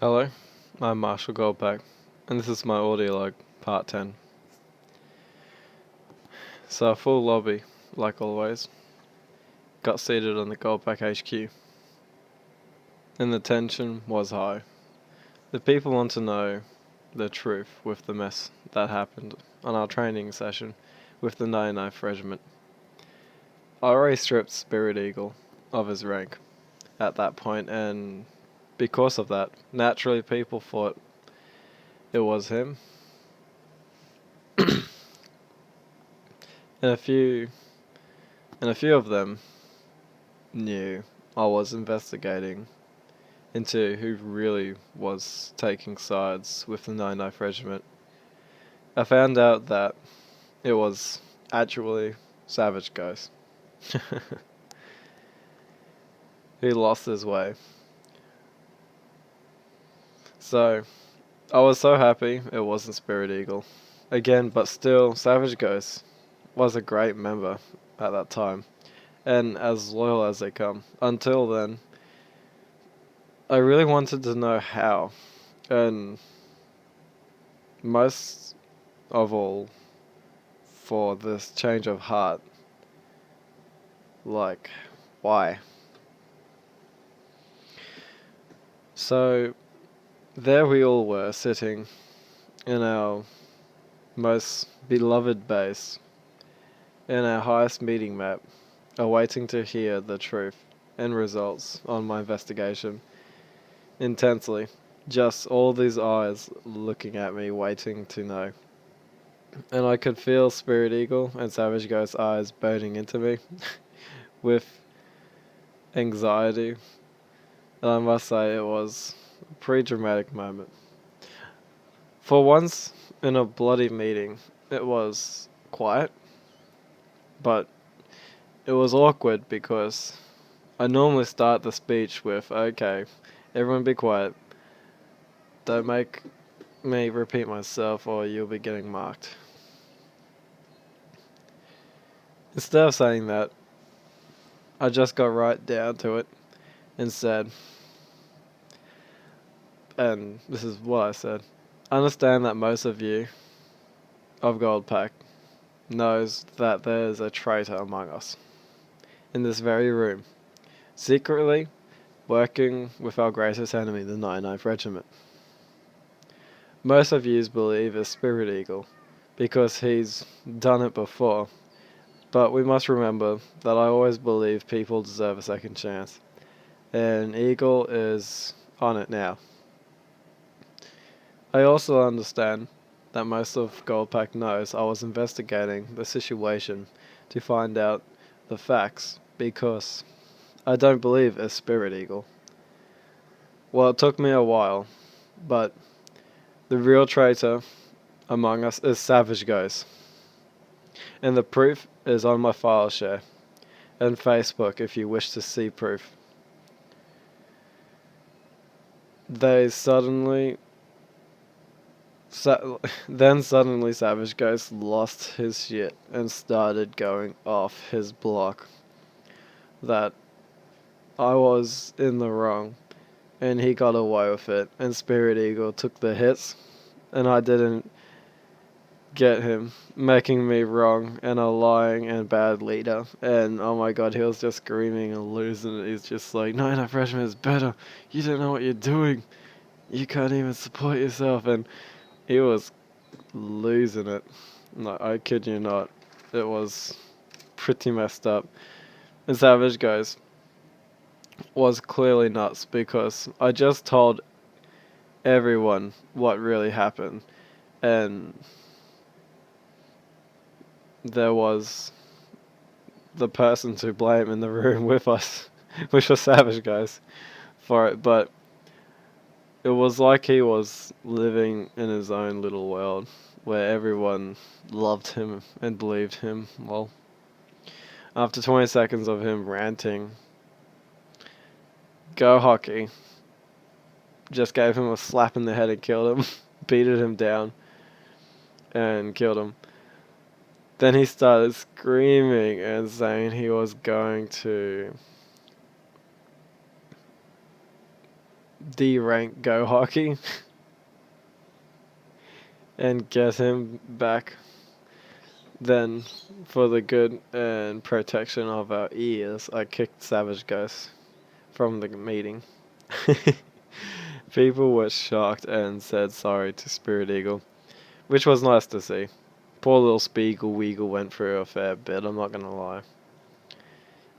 Hello, I'm MARSHALgoldpack, and this is my audio log, part 10. So a full lobby, like always, got seated on the GOLDPACK HQ, and the tension was high. The people want to know the truth with the mess that happened on our training session with the 99th Regiment. I already stripped Spirit Eagle of his rank at that point, and because of that, naturally people thought it was him. And a few of them knew I was investigating into who really was taking sides with the 99th Regiment. I found out that it was actually Savage Ghost. He lost his way. So, I was so happy it wasn't Spirit Eagle. Again, but still, Savage Ghost was a great member at that time, and as loyal as they come. Until then, I really wanted to know how, and most of all, for this change of heart, like, why? So, there we all were, sitting in our most beloved base, in our highest meeting map, awaiting to hear the truth and results on my investigation. Intensely, just all these eyes looking at me, waiting to know. And I could feel Spirit Eagle and Savage Ghost's eyes burning into me with anxiety. And I must say, it was a pretty dramatic moment. For once in a bloody meeting, it was quiet, but it was awkward because I normally start the speech with, "Okay, everyone be quiet. Don't make me repeat myself or you'll be getting marked." Instead of saying that, I just got right down to it and said, and this is what I said: "I understand that most of you of GOLDPACK knows that there's a traitor among us in this very room, secretly working with our greatest enemy, the 99th Regiment. Most of yous believe it's Spirit Eagle because he's done it before, but we must remember that I always believe people deserve a second chance, and Eagle is on it now. I also understand that most of GOLDPACK knows I was investigating the situation to find out the facts because I don't believe it's Spirit Eagle. Well, it took me a while, but the real traitor among us is Savage Ghost. And the proof is on my file share and Facebook if you wish to see proof. Then suddenly Savage Ghost lost his shit and started going off his block that I was in the wrong and he got away with it, and Spirit Eagle took the hits and I didn't get him, making me wrong and a lying and bad leader. And oh my god, he was just screaming and losing it. He's just like, "No, no, freshman is better. You don't know what you're doing. You can't even support yourself." And he was losing it. No, I kid you not. It was pretty messed up. And Savage Ghost was clearly nuts because I just told everyone what really happened, and there was the person to blame in the room with us, which was Savage Ghost, for it. But it was like he was living in his own little world where everyone loved him and believed him. Well, after 20 seconds of him ranting, Go Hockey just gave him a slap in the head and killed him, beated him down and killed him. Then he started screaming and saying he was going to D-rank Go Hockey and get him back. Then, for the good and protection of our ears, I kicked Savage Ghost from the meeting. People were shocked and said sorry to Spirit Eagle, which was nice to see. Poor little Spiegel Weagle went through a fair bit, I'm not gonna lie.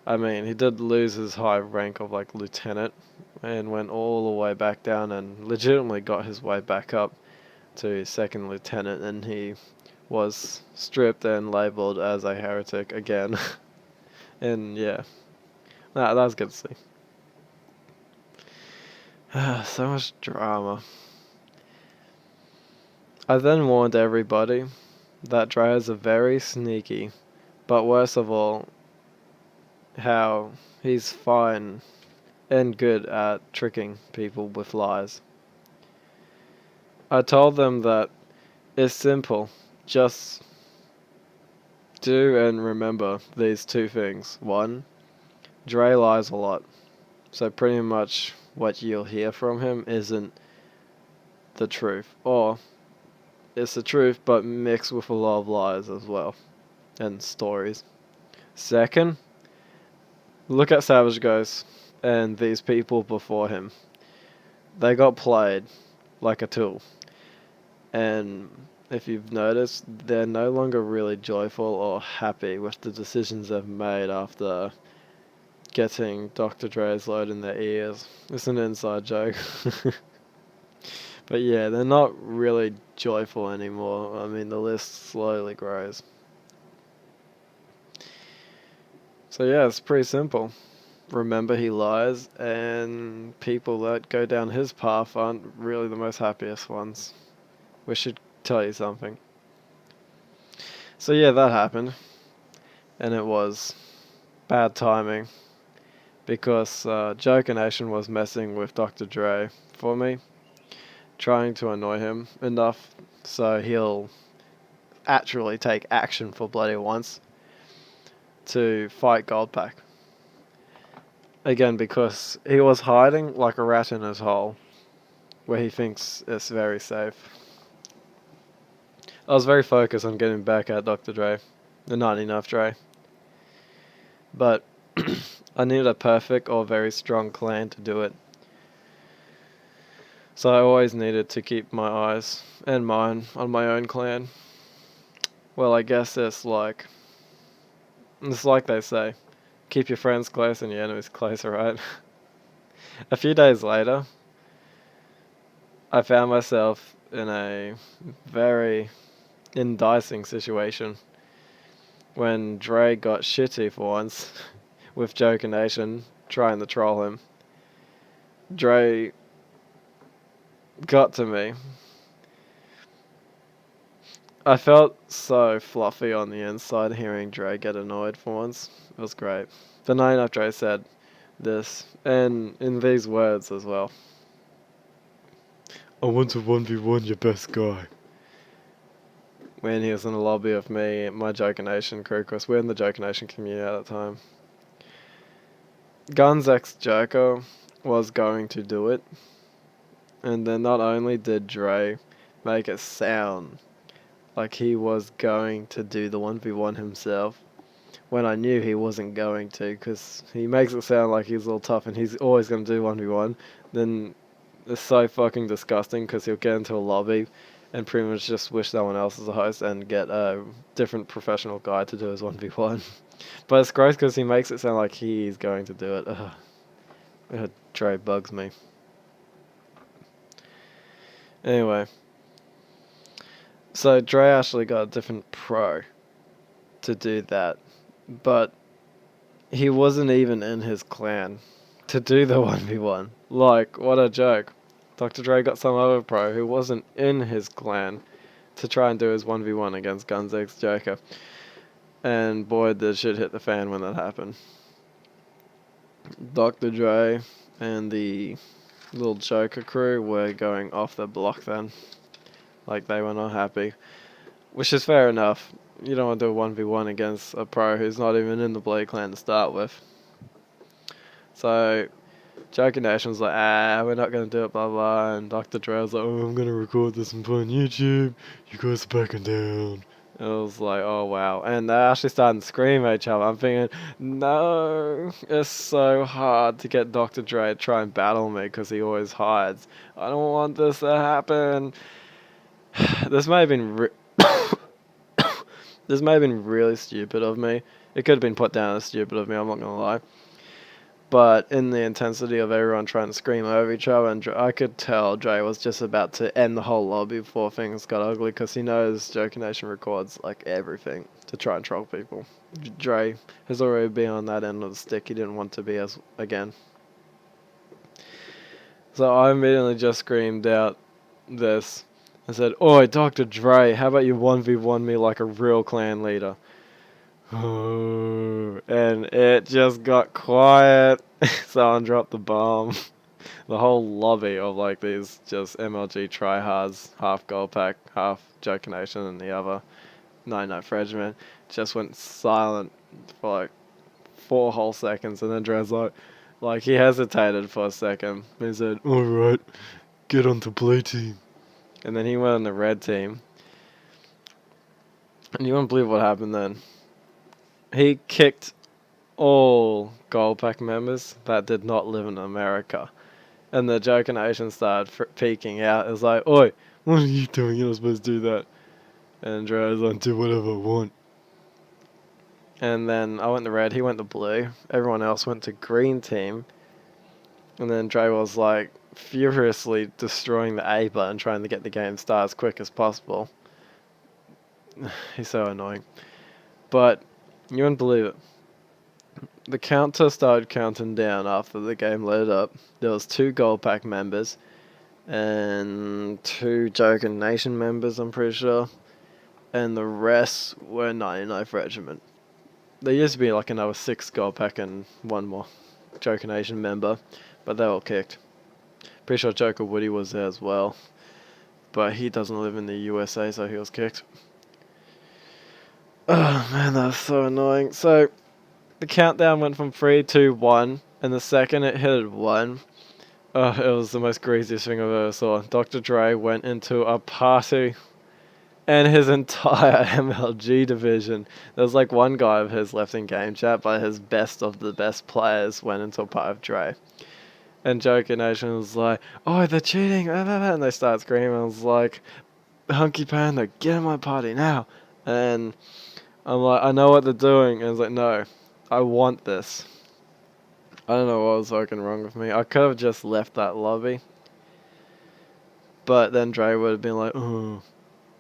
I mean, he did lose his high rank of like lieutenant and went all the way back down and legitimately got his way back up to second lieutenant, and he was stripped and labelled as a heretic again. And yeah, that was good to see. So much drama. I then warned everybody that Dreya's are very sneaky, but worst of all, how he's fine and good at tricking people with lies. I told them that it's simple, just do and remember these two things. One, Dre lies a lot, so pretty much what you'll hear from him isn't the truth, or it's the truth but mixed with a lot of lies as well, and stories. Second, look at Savage Ghost and these people before him. They got played like a tool. And if you've noticed, they're no longer really joyful or happy with the decisions they've made after getting Dr. Dre's load in their ears. It's an inside joke. But yeah, they're not really joyful anymore. I mean, the list slowly grows. So yeah, it's pretty simple. Remember, he lies, and people that go down his path aren't really the most happiest ones. We should tell you something. So yeah, that happened, and it was bad timing because Joker Nation was messing with Dr. Dre for me, trying to annoy him enough so he'll actually take action for bloody once to fight GOLDPACK. Again, because he was hiding like a rat in his hole, where he thinks it's very safe. I was very focused on getting back at Dr. Dre, the 99th Dre. But I needed a perfect or very strong clan to do it. So I always needed to keep my eyes and mine on my own clan. Well, I guess it's like they say, keep your friends close and your enemies closer, right? A few days later, I found myself in a very enticing situation when Dre got shitty for once with Joker Nation trying to troll him. Dre got to me. I felt so fluffy on the inside hearing Dre get annoyed for once. It was great. The night after Dre said this, and in these words as well. I want to 1v1 your best guy. When he was in the lobby of me, my Joker Nation crew, because we're in the Joker Nation community at that time. Guns X Joker was going to do it, and then not only did Dre make it sound like he was going to do the 1v1 himself, when I knew he wasn't going to, because he makes it sound like he's all tough and he's always going to do 1v1, then it's so fucking disgusting because he'll get into a lobby and pretty much just wish someone else is a host and get a different professional guy to do his 1v1. But it's gross because he makes it sound like he's going to do it. Ugh. Dre bugs me. Anyway. So Dre actually got a different pro to do that. But he wasn't even in his clan to do the 1v1. Like, what a joke. Dr. Dre got some other pro who wasn't in his clan to try and do his 1v1 against Guns X Joker. And boy, did shit hit the fan when that happened. Dr. Dre and the little Joker crew were going off the block then. Like, they were not happy. Which is fair enough. You don't want to do a 1v1 against a pro who's not even in the Blade clan to start with. So, Joker Nation was like, we're not going to do it, blah, blah. And Dr. Dre was like, oh, I'm going to record this and put on YouTube. You guys are backing down. And it was like, oh, wow. And they actually started to scream at each other. I'm thinking, no, it's so hard to get Dr. Dre to try and battle me because he always hides. I don't want this to happen. This may have been this may have been really stupid of me. It could have been put down as stupid of me, I'm not going to lie. But in the intensity of everyone trying to scream over each other, and I could tell Dre was just about to end the whole lobby before things got ugly, because he knows Joker Nation records like everything to try and troll people. Dre has already been on that end of the stick. He didn't want to be as again. So I immediately just screamed out this and said, "Oi, Dr. Dre, how about you 1v1 me like a real clan leader?" And it just got quiet. Someone dropped the bomb. The whole lobby of like these just MLG tryhards, half GOLDPACK, half Joker Nation, and the other 99 Regiment, just went silent for like 4 whole seconds, and then Dre's like he hesitated for a second. He said, "Alright, get onto blue team." And then he went on the red team. And you won't believe what happened then. He kicked all GOLDPACK members that did not live in America. And the Joker Nation started peeking out. It was like, "Oi, what are you doing? You're not supposed to do that." And Dre was like, "Do whatever I want." And then I went to red, he went to blue. Everyone else went to green team. And then Dre was like furiously destroying the A button, trying to get the game started as quick as possible. He's so annoying. But you wouldn't believe it. The counter started counting down after the game loaded up. There was 2 GOLDPACK members and 2 Joker Nation members, I'm pretty sure. And the rest were 99th Regiment. There used to be like another 6 GOLDPACK and 1 more Joker Nation member, but they all kicked. Pretty sure Joker Woody was there as well, but he doesn't live in the USA, so he was kicked. Oh man, that was so annoying. So the countdown went from 3, 2, 1, and the second it hit 1, it was the most greasiest thing I've ever saw. Dr. Dre went into a party, and his entire MLG division. There was like one guy of his left in game chat, but his best of the best players went into a party of Dre. And Joker Nation was like, "Oh, they're cheating," and they started screaming. I was like, "Hunky Panda, get in my party now!" And I'm like, "I know what they're doing," and I was like, "No, I want this." I don't know what was fucking wrong with me. I could have just left that lobby, but then Dre would have been like, "Oh,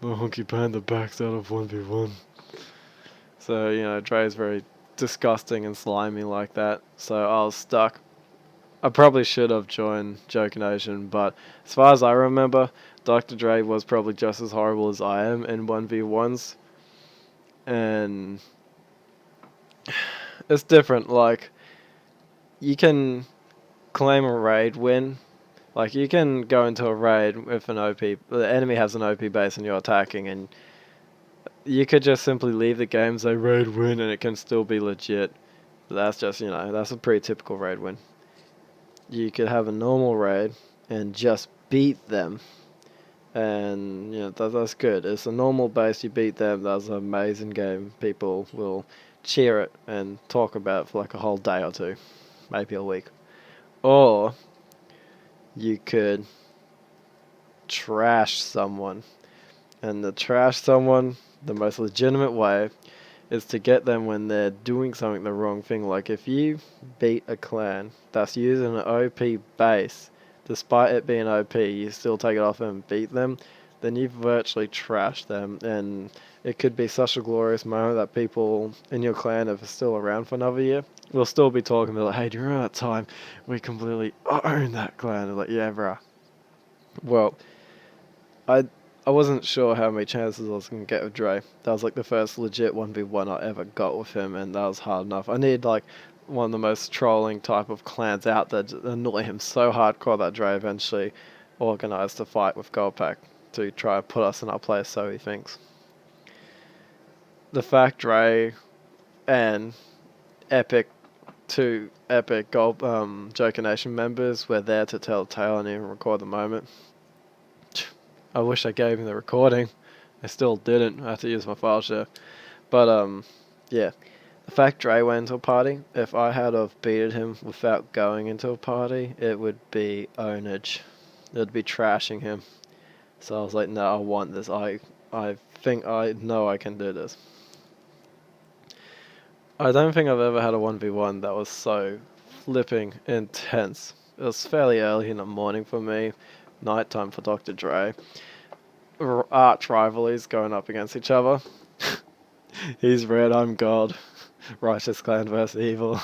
the Hunky Panda backs out of 1v1. So, you know, Dre's very disgusting and slimy like that. So I was stuck. I probably should have joined Joker Nation, but as far as I remember, Dr. Dre was probably just as horrible as I am in 1v1s. And it's different. Like, you can claim a raid win. Like, you can go into a raid with an OP. The enemy has an OP base and you're attacking, and you could just simply leave the game, say raid win, and it can still be legit. But that's just, you know, that's a pretty typical raid win. You could have a normal raid and just beat them, and you know that's good. It's a normal base, you beat them, that's an amazing game. People will cheer it and talk about it for like a whole day or 2, maybe a week. Or you could trash someone, and the trash someone, the most legitimate way is to get them when they're doing something the wrong thing. Like if you beat a clan that's using an OP base, despite it being OP, you still take it off and beat them, then you've virtually trashed them, and it could be such a glorious moment that people in your clan, if it's still around for another year, will still be talking about, like, "Hey, do you remember that time we completely owned that clan?" And like, "Yeah, bruh." Well, I wasn't sure how many chances I was going to get with Dre. That was like the first legit 1v1 I ever got with him, and that was hard enough. I need like one of the most trolling type of clans out there to annoy him so hardcore that Dre eventually organised a fight with GOLDPACK to try and put us in our place, so he thinks. The fact Dre and Epic two epic Joker Nation members were there to tell the tale and even record the moment. I wish I gave him the recording. I still didn't. I had to use my file share. But yeah. The fact Dre went to a party, if I had have beaten him without going into a party, it would be ownage. It would be trashing him. So I was like, no, I want this. I think I know I can do this. I don't think I've ever had a 1v1 that was so flipping intense. It was fairly early in the morning for me, nighttime for Dr. Dre. Arch rivalries going up against each other. He's red, I'm gold. Righteous Clan vs. Evil.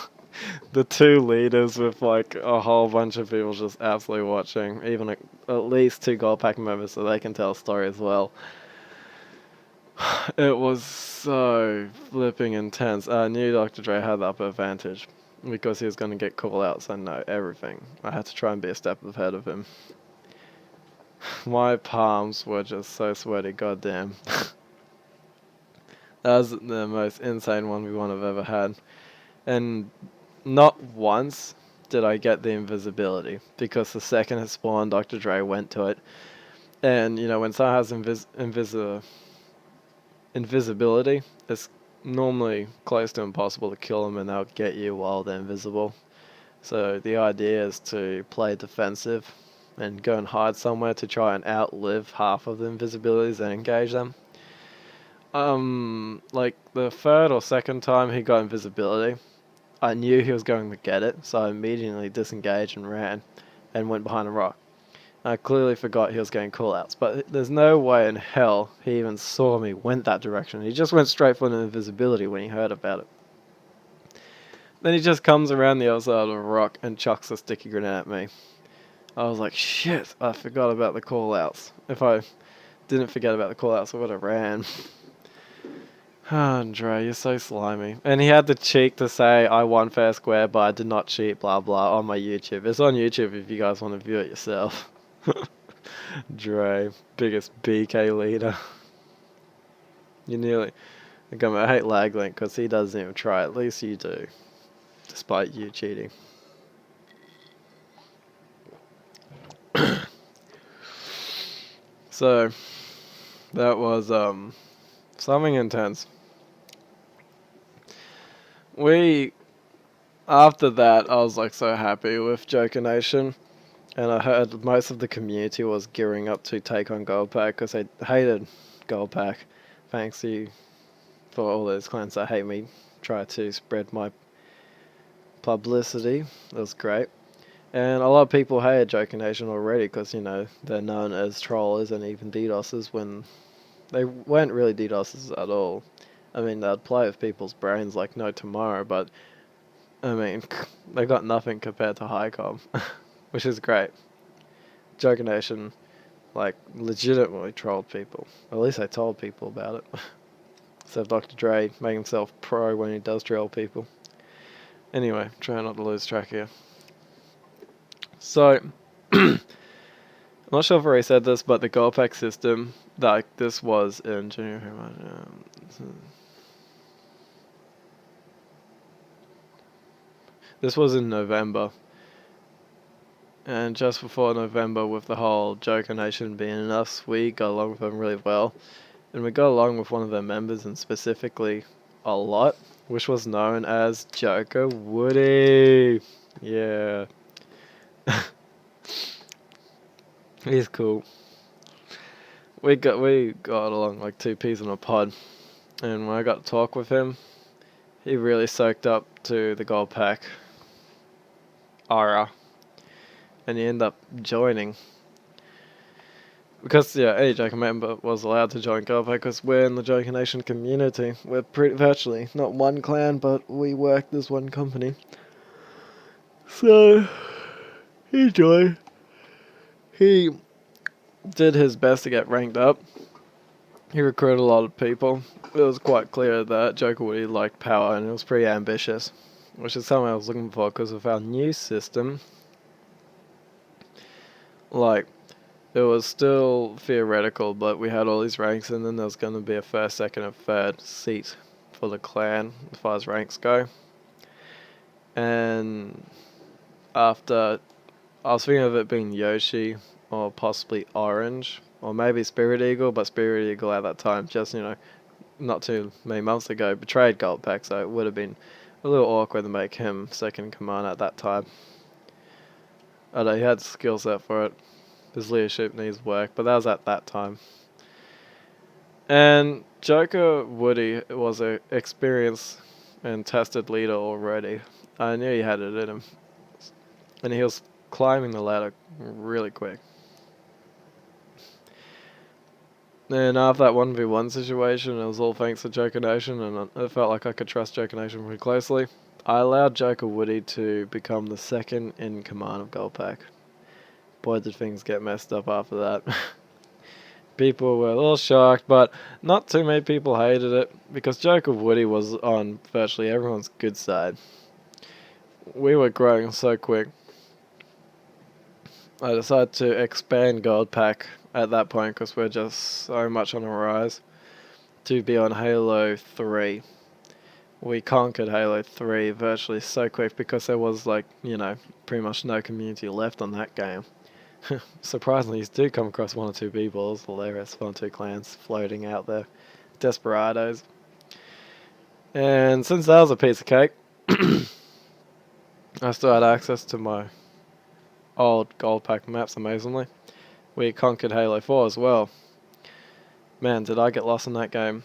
The two leaders with like a whole bunch of people just absolutely watching. Even at least 2 GOLDPACK members so they can tell a story as well. It was so flipping intense. I knew Dr. Dre had the upper advantage because he was going to get call outs and know everything. I had to try and be a step ahead of him. My palms were just so sweaty, goddamn. That was the most insane 1v1 I've ever had. And not once did I get the invisibility, because the second it spawned, Dr. Dre went to it. And, you know, when someone has invisibility, it's normally close to impossible to kill them and they'll get you while they're invisible. So the idea is to play defensive and go and hide somewhere to try and outlive half of the invisibilities and engage them. Like the third or second time he got invisibility, I knew he was going to get it, so I immediately disengaged and ran and went behind a rock. I clearly forgot he was getting callouts, but there's no way in hell he even saw me went that direction. He just went straight for an invisibility when he heard about it. Then he just comes around the other side of the rock and chucks a sticky grenade at me. I was like, shit, I forgot about the callouts. If I didn't forget about the callouts, I would have ran. Andre, you're so slimy. And he had the cheek to say, I won fair and square, but I did not cheat, blah blah, on my YouTube. It's on YouTube if you guys want to view it yourself. Dre, biggest BK leader. You nearly... I hate Laglink because he doesn't even try. At least you do. Despite you cheating. So, that was something intense. After that, I was like so happy with Joker Nation. And I heard most of the community was gearing up to take on GOLDPACK because they hated GOLDPACK. Thanks to you for all those clans that hate me. Try to spread my publicity. It was great. And a lot of people hated Joker Nation already because, you know, they're known as trollers and even DDoSers when they weren't really DDoSers at all. I mean, they'd play with people's brains like no tomorrow, but, I mean, they got nothing compared to Highcom. Which is great. Joker Nation, like, legitimately trolled people. At least they told people about it. Except Dr. Dre making himself pro when he does troll people. Anyway, try not to lose track here. So, I'm not sure if I already said this, but the GOLDPACK system, like, this was in January. This was in November. And just before November, with the whole Joker Nation being in us, we got along with them really well. And we got along with one of their members, and specifically a lot, which was known as Joker Woody. Yeah. He's cool. We got along like two peas in a pod. And when I got to talk with him, he really soaked up to the GOLDPACK aura. And he ended up joining. Because, yeah, any Joker member was allowed to join GOLDPACK because we're in the Joker Nation community. We're virtually not one clan, but we work as one company. So, he joined. He did his best to get ranked up. He recruited a lot of people. It was quite clear that Joker Woody liked power and it was pretty ambitious. Which is something I was looking for because of our new system. Like, it was still theoretical, but we had all these ranks, and then there was going to be a first, second, and third seat for the clan as far as ranks go. And after, I was thinking of it being Yoshi or possibly Orange or maybe Spirit Eagle, but Spirit Eagle at that time, just, not too many months ago, betrayed GOLDPACK, so it would have been a little awkward to make him second in command at that time. Although he had the skill set for it. His leadership needs work, but that was at that time. And Joker Woody was an experienced and tested leader already. I knew he had it in him. And he was climbing the ladder really quick. And after that 1v1 situation, it was all thanks to Joker Nation, and it felt like I could trust Joker Nation pretty closely. I allowed Joker Woody to become the second in command of GOLDPACK. Boy, did things get messed up after that. People were a little shocked, but not too many people hated it, because Joker Woody was on virtually everyone's good side. We were growing so quick. I decided to expand GOLDPACK at that point, because we're just so much on a rise, to be on Halo 3. We conquered Halo 3 virtually so quick, because there was pretty much no community left on that game. Surprisingly, you do come across one or two people. It's hilarious. One or two clans floating out there. Desperados. And since that was a piece of cake, I still had access to my old GOLDPACK maps, amazingly. We conquered Halo 4 as well. Man, did I get lost in that game.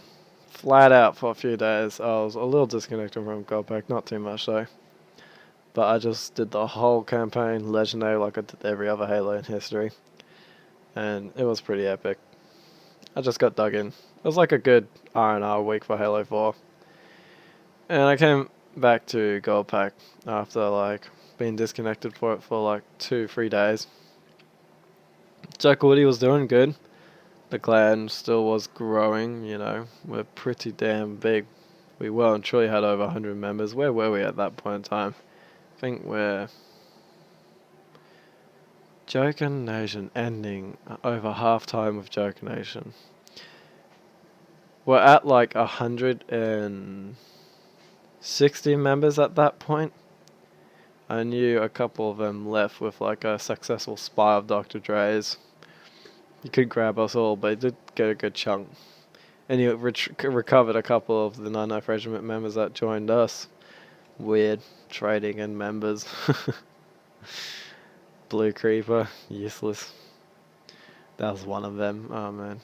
Flat out for a few days. I was a little disconnected from GOLDPACK, not too much though. But I just did the whole campaign legendary like I did every other Halo in history. And it was pretty epic. I just got dug in. It was like a good R&R week for Halo 4. And I came back to GOLDPACK after being disconnected for it for 2-3 days. Joker Woody was doing good. The clan still was growing, We're pretty damn big. We well and truly had over 100 members. Where were we at that point in time? I think we're Joker Nation ending over half time of Joker Nation. We're at 160 members at that point. I knew a couple of them left with a successful spy of Dr. Dre's. He could grab us all, but he did get a good chunk. And he recovered a couple of the 99th Regiment members that joined us. Weird. Trading in members. Blue Creeper, useless. That was one of them. Oh man.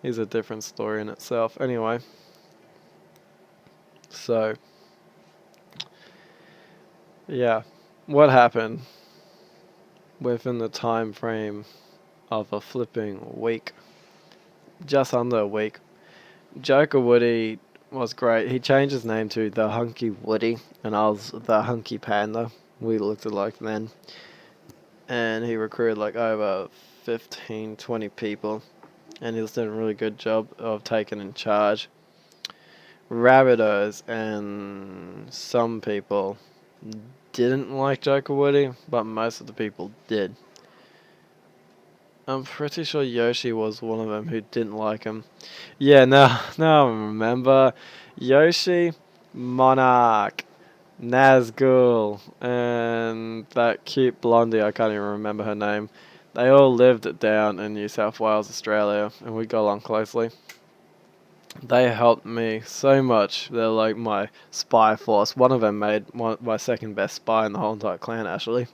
He's a different story in itself. Anyway. So. Yeah. What happened within the time frame of a flipping week? Just under a week. Joker Woody was great. He changed his name to the Hunky Woody, and I was the Hunky Panda. We looked alike then. And he recruited over 15-20 people, and he was doing a really good job of taking in charge. Rabbitohs and some people didn't like Joker Woody, but most of the people did. I'm pretty sure Yoshi was one of them who didn't like him. Yeah, now I remember. Yoshi, Monarch, Nazgul, and that cute blondie, I can't even remember her name. They all lived down in New South Wales, Australia, and we got along closely. They helped me so much. They're my spy force. One of them made my second best spy in the whole entire clan, actually.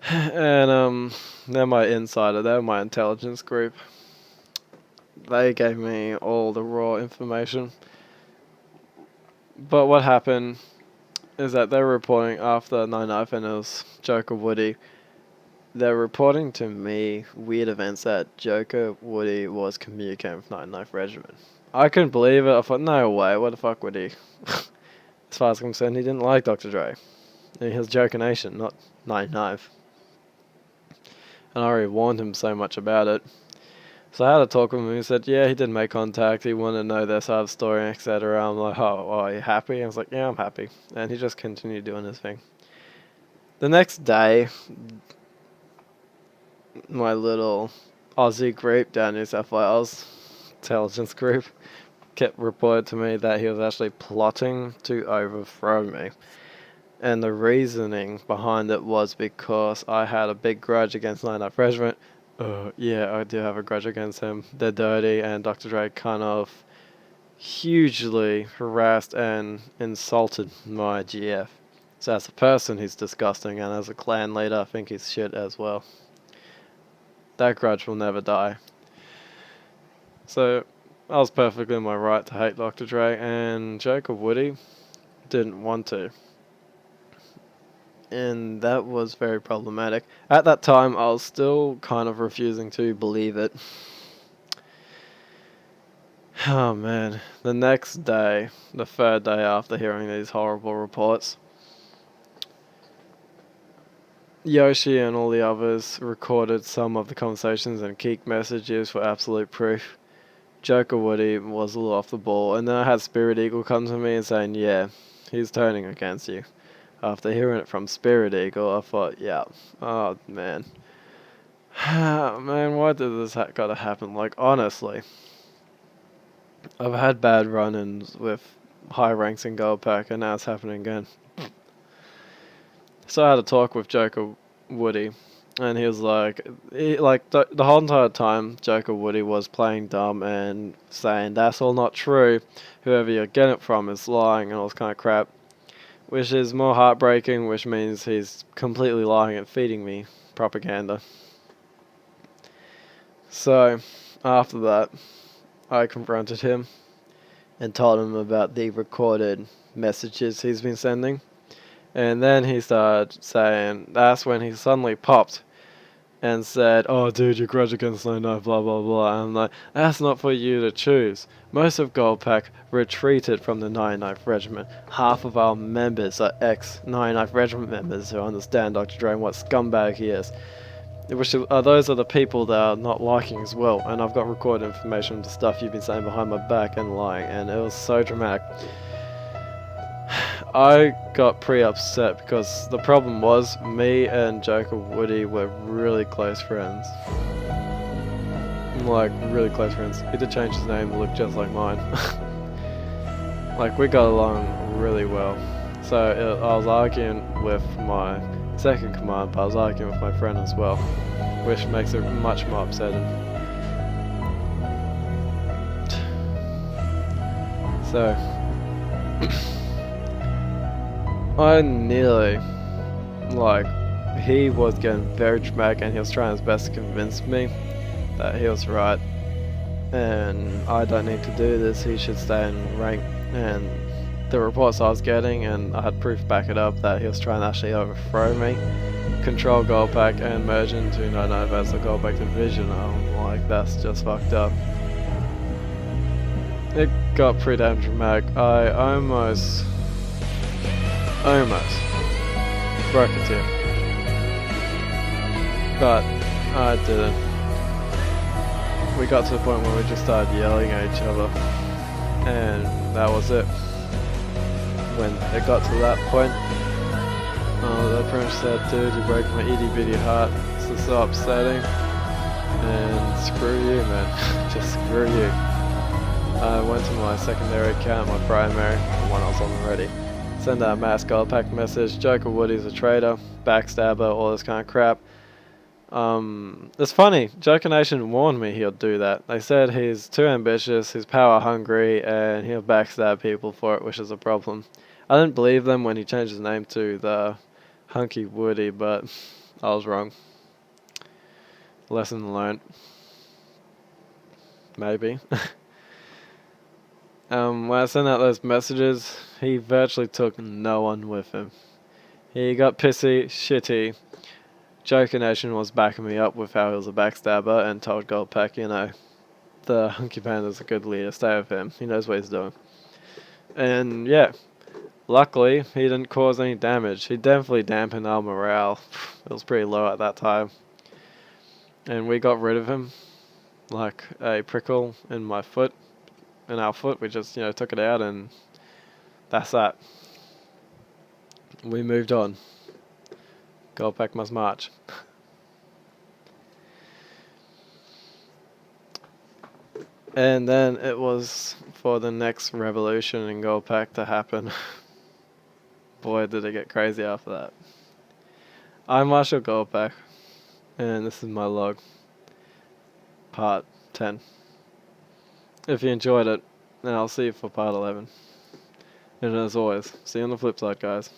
And they're my insider, they're my intelligence group. They gave me all the raw information. But what happened is that they were reporting after 99th and it was Joker Woody. They're reporting to me weird events that Joker Woody was communicating with 99th Regiment. I couldn't believe it. I thought, no way, what the fuck would he? As far as I'm concerned, he didn't like Dr. Dre. He was Joker Nation, not 99th. And I already warned him so much about it. So I had a talk with him. He said, yeah, he did make contact. He wanted to know their side of the story, etc. I'm like, oh, are you happy? I was like, yeah, I'm happy. And he just continued doing his thing. The next day, my little Aussie group down in New South Wales, intelligence group, kept reporting to me that he was actually plotting to overthrow me. And the reasoning behind it was because I had a big grudge against 99th Regiment. Yeah, I do have a grudge against him. They're dirty, and Dr. Dre kind of hugely harassed and insulted my GF. So as a person, he's disgusting, and as a clan leader, I think he's shit as well. That grudge will never die. So I was perfectly in my right to hate Dr. Dre, and Jacob Woody didn't want to. And that was very problematic. At that time, I was still kind of refusing to believe it. Oh man, the next day, the third day after hearing these horrible reports, Yoshi and all the others recorded some of the conversations and Keek messages for absolute proof. Joker Woody was a little off the ball, and then I had Spirit Eagle come to me and saying, yeah, he's turning against you. After hearing it from Spirit Eagle, I thought, yeah, oh man. Man, why did this gotta happen? Like, honestly, I've had bad run-ins with high ranks in GOLDPACK, and now it's happening again. So I had a talk with Joker Woody, and he was like, the whole entire time, Joker Woody was playing dumb and saying, that's all not true, whoever you're getting it from is lying and all this kind of crap. Which is more heartbreaking, which means he's completely lying and feeding me propaganda. So, after that, I confronted him and told him about the recorded messages he's been sending. And then he started saying, that's when he suddenly popped and said, oh dude, you grudge against 99, blah blah blah. And I'm like, that's not for you to choose. Most of GOLDPACK retreated from the 99th Regiment. Half of our members are ex-99th Regiment members who understand Dr. Dre and what scumbag he is. Those are the people that are not liking as well. And I've got recorded information of the stuff you've been saying behind my back and lying. And it was so dramatic. I got pretty upset because the problem was me and Joker Woody were really close friends. Like, really close friends. He did change his name to look just like mine. Like, we got along really well. So I was arguing with my second command, but I was arguing with my friend as well, which makes it much more upsetting. So I nearly, he was getting very dramatic and he was trying his best to convince me that he was right and I don't need to do this, he should stay in rank. And the reports I was getting, and I had proof to back it up, that he was trying to actually overthrow me, control GOLDPACK and merge into 99 as a GOLDPACK division. I'm like, that's just fucked up. It got pretty damn dramatic. I almost broke a tooth, but I didn't. We got to the point where we just started yelling at each other, and that was it. When it got to that point, the pretty much said, dude, you broke my itty bitty heart, this is so upsetting, and screw you, man, just screw you. I went to my secondary account, my primary, the one I was on already. Send out a mass GOLDPACK message, Joker Woody's a traitor, backstabber, all this kind of crap. It's funny, Joker Nation warned me he'll do that. They said he's too ambitious, he's power hungry, and he'll backstab people for it, which is a problem. I didn't believe them when he changed his name to the Hunky Woody, but I was wrong. Lesson learned. Maybe. When I sent out those messages, he virtually took no one with him. He got pissy, shitty. Joker Nation was backing me up with how he was a backstabber and told GOLDPACK, you know, the Hunky Panda's a good leader, stay with him, he knows what he's doing. And yeah, luckily he didn't cause any damage. He definitely dampened our morale. It was pretty low at that time. And we got rid of him like a prickle in my foot. In our foot, we just, took it out, and that's that. We moved on. GOLDPACK must march. And then it was for the next revolution in GOLDPACK to happen. boy did it get crazy after that. I'm MARSHALgoldpack, and this is my log, part 10. If you enjoyed it, then I'll see you for part 11. And as always, see you on the flip side, guys.